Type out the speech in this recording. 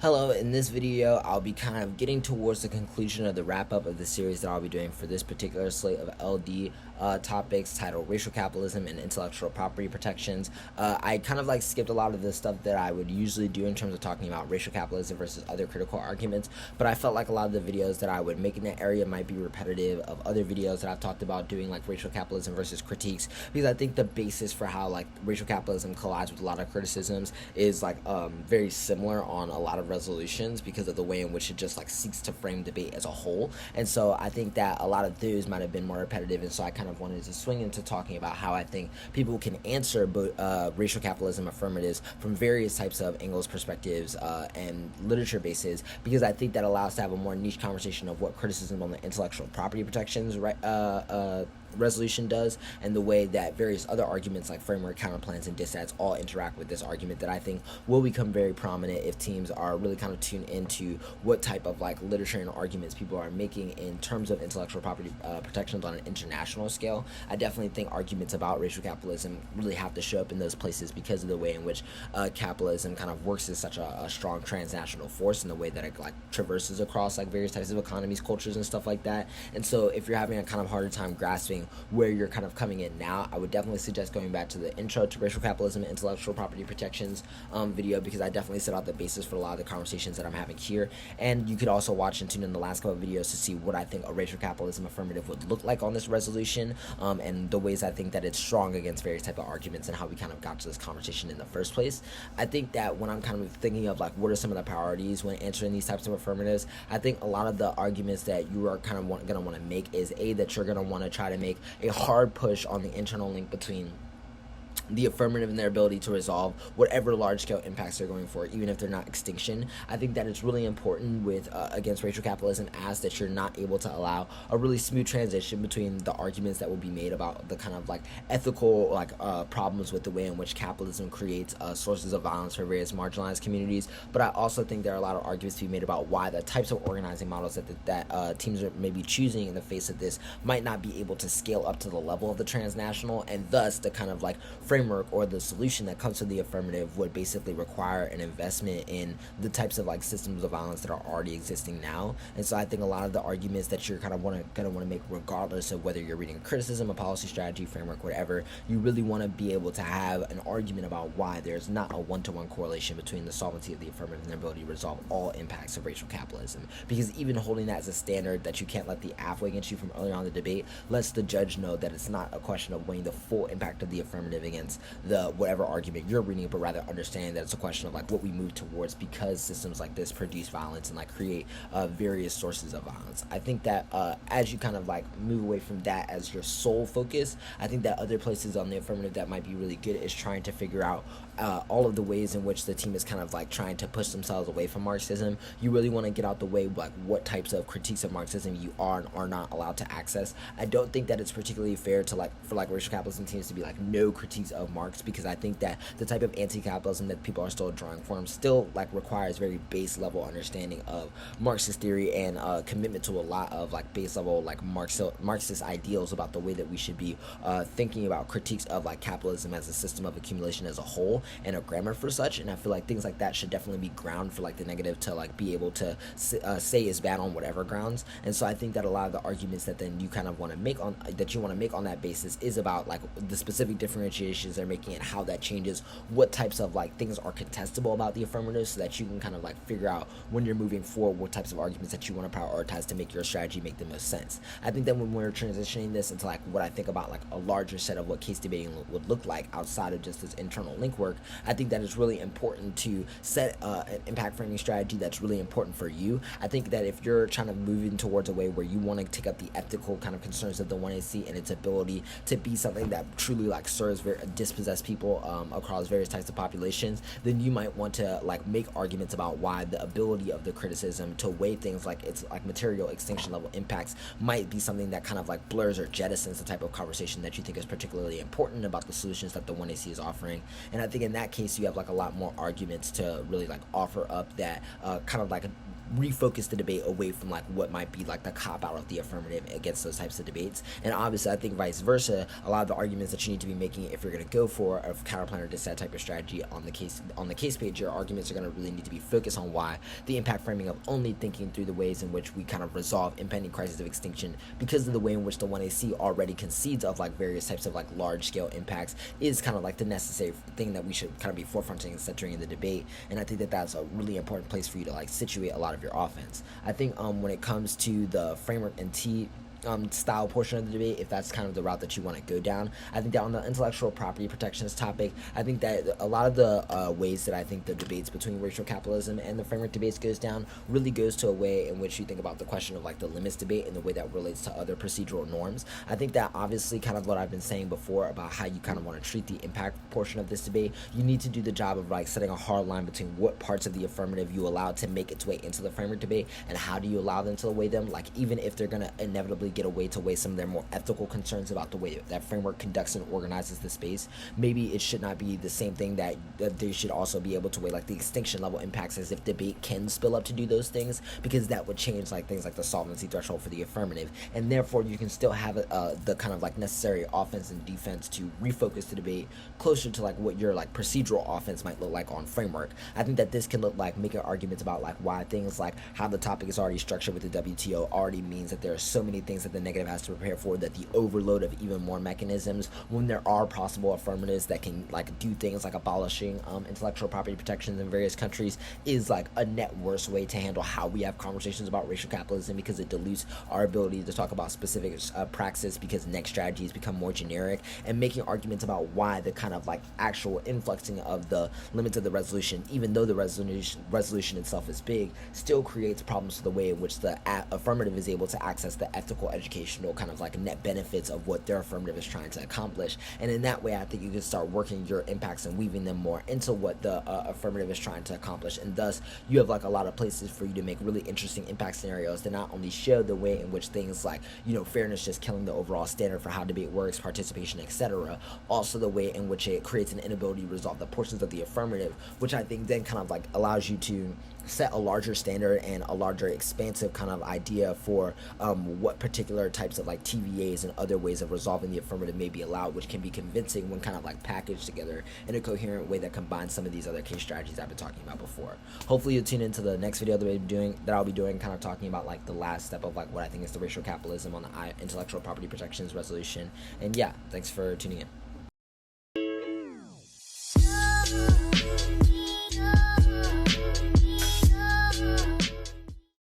Hello, in this video, I'll be kind of getting towards the conclusion of the wrap-up of the series that I'll be doing for this particular slate of LD topics titled Racial Capitalism and Intellectual Property Protections. I kind of skipped a lot of the stuff that I would usually do in terms of talking about racial capitalism versus other critical arguments, but I felt like a lot of the videos that I would make in that area might be repetitive of other videos that I've talked about doing racial capitalism versus critiques, because I think the basis for how racial capitalism collides with a lot of criticisms is very similar on a lot of resolutions because of the way in which it just seeks to frame debate as a whole. And so I think that a lot of those might have been more repetitive, and so I kind of wanted to swing into talking about how I think people can answer racial capitalism affirmatives from various types of angles, perspectives, and literature bases, because I think that allows to have a more niche conversation of what criticism on the intellectual property protections resolution does, and the way that various other arguments like framework, counterplans, and dissets all interact with this argument that I think will become very prominent if teams are really kind of tuned into what type of literature and arguments people are making in terms of intellectual property protections on an international scale. I definitely think arguments about racial capitalism really have to show up in those places because of the way in which capitalism kind of works as such a strong transnational force, in the way that it traverses across various types of economies, cultures, and stuff like that. And so if you're having a kind of harder time grasping where you're kind of coming in now, I would definitely suggest going back to the intro to racial capitalism and intellectual property protections video, because I definitely set out the basis for a lot of the conversations that I'm having here. And you could also watch and tune in the last couple of videos to see what I think a racial capitalism affirmative would look like on this resolution, and the ways I think that it's strong against various type of arguments and how we kind of got to this conversation in the first place. I think that when I'm kind of thinking of what are some of the priorities when answering these types of affirmatives, I think a lot of the arguments that you are kind of going to want to make is that you're going to want to try to make a hard push on the internal link between the affirmative and their ability to resolve whatever large-scale impacts they're going for, even if they're not extinction. I think that it's really important with against racial capitalism that you're not able to allow a really smooth transition between the arguments that will be made about the kind of ethical problems with the way in which capitalism creates sources of violence for various marginalized communities. But I also think there are a lot of arguments to be made about why the types of organizing models that teams are maybe choosing in the face of this might not be able to scale up to the level of the transnational, and thus the kind of framework or the solution that comes to the affirmative would basically require an investment in the types of systems of violence that are already existing now. And so I think a lot of the arguments that you're kind of gonna want to make, regardless of whether you're reading a criticism, a policy, strategy, framework, whatever, you really want to be able to have an argument about why there's not a one-to-one correlation between the solvency of the affirmative and their ability to resolve all impacts of racial capitalism. Because even holding that as a standard that you can't let the aff weigh against you from earlier on in the debate lets the judge know that it's not a question of weighing the full impact of the affirmative against the whatever argument you're reading, but rather understanding that it's a question of what we move towards, because systems like this produce violence and create various sources of violence. I think that as you kind of move away from that as your sole focus, I think that other places on the affirmative that might be really good is trying to figure out all of the ways in which the team is kind of trying to push themselves away from Marxism. You really want to get out the way what types of critiques of Marxism you are and are not allowed to access. I don't think that it's particularly fair to for racial capitalism teams to be no critiques of Marx, because I think that the type of anti-capitalism that people are still drawing from still requires very base level understanding of Marxist theory and commitment to a lot of base level Marxist ideals about the way that we should be thinking about critiques of capitalism as a system of accumulation as a whole, and a grammar for such. And I feel things like that should definitely be ground for the negative to be able to say is bad on whatever grounds. And so I think that a lot of the arguments that then you kind of want to make on that basis is about the specific differentiations they're making and how that changes what types of things are contestable about the affirmative, so that you can kind of figure out when you're moving forward what types of arguments that you want to prioritize to make your strategy make the most sense. I think that when we're transitioning this into what I think about a larger set of what case debating would look like outside of just this internal link work, I think that it's really important to set an impact framing strategy that's really important for you. I think that if you're trying to move in towards a way where you want to take up the ethical kind of concerns of the 1AC and its ability to be something that truly serves very dispossessed people across various types of populations, then you might want to make arguments about why the ability of the criticism to weigh things its material extinction level impacts might be something that kind of blurs or jettisons the type of conversation that you think is particularly important about the solutions that the 1AC is offering. And I think in that case you have a lot more arguments to really offer up that kind of refocus the debate away from like what might be like the cop out of the affirmative against those types of debates. And obviously I think vice versa, a lot of the arguments that you need to be making if you're going to go for a counterplan or dissent type of strategy on the case page, your arguments are going to really need to be focused on why the impact framing of only thinking through the ways in which we kind of resolve impending crisis of extinction, because of the way in which the 1AC already concedes of like various types of like large scale impacts, is kind of like the necessary thing that we should kind of be forefronting and centering in the debate. And I think that that's a really important place for you to like situate a lot of your offense. I think when it comes to the framework and style portion of the debate, if that's kind of the route that you want to go down, I think that on the intellectual property protections topic, I think that a lot of the ways that I think the debates between racial capitalism and the framework debates goes down really goes to a way in which you think about the question of like the limits debate and the way that relates to other procedural norms. I think that obviously kind of what I've been saying before about how you kind of want to treat the impact portion of this debate, you need to do the job of like setting a hard line between what parts of the affirmative you allow to make its way into the framework debate and how do you allow them to weigh them, like even if they're going to inevitably get away to weigh some of their more ethical concerns about the way that framework conducts and organizes the space. Maybe it should not be the same thing that they should also be able to weigh like the extinction level impacts, as if debate can spill up to do those things, because that would change like things like the solvency threshold for the affirmative, and therefore you can still have the kind of like necessary offense and defense to refocus the debate closer to like what your like procedural offense might look like on framework. I think that this can look like making arguments about like why things like how the topic is already structured with the WTO already means that there are so many things that the negative has to prepare for, that the overload of even more mechanisms when there are possible affirmatives that can like do things like abolishing intellectual property protections in various countries is like a net worse way to handle how we have conversations about racial capitalism, because it dilutes our ability to talk about specific praxis, because next strategies become more generic, and making arguments about why the kind of like actual influxing of the limits of the resolution, even though the resolution itself is big, still creates problems for the way in which the affirmative is able to access the ethical, educational kind of like net benefits of what their affirmative is trying to accomplish. And in that way, I think you can start working your impacts and weaving them more into what the affirmative is trying to accomplish, and thus you have like a lot of places for you to make really interesting impact scenarios that not only show the way in which things like, you know, fairness just killing the overall standard for how debate works, participation, etc., also the way in which it creates an inability to resolve the portions of the affirmative, which I think then kind of like allows you to set a larger standard and a larger expansive kind of idea for what particular types of like TVAs and other ways of resolving the affirmative may be allowed, which can be convincing when kind of like packaged together in a coherent way that combines some of these other case strategies I've been talking about before. Hopefully you'll tune into the next video that I'll be doing kind of talking about like the last step of like what I think is the racial capitalism on the intellectual property protections resolution. And yeah, thanks for tuning in.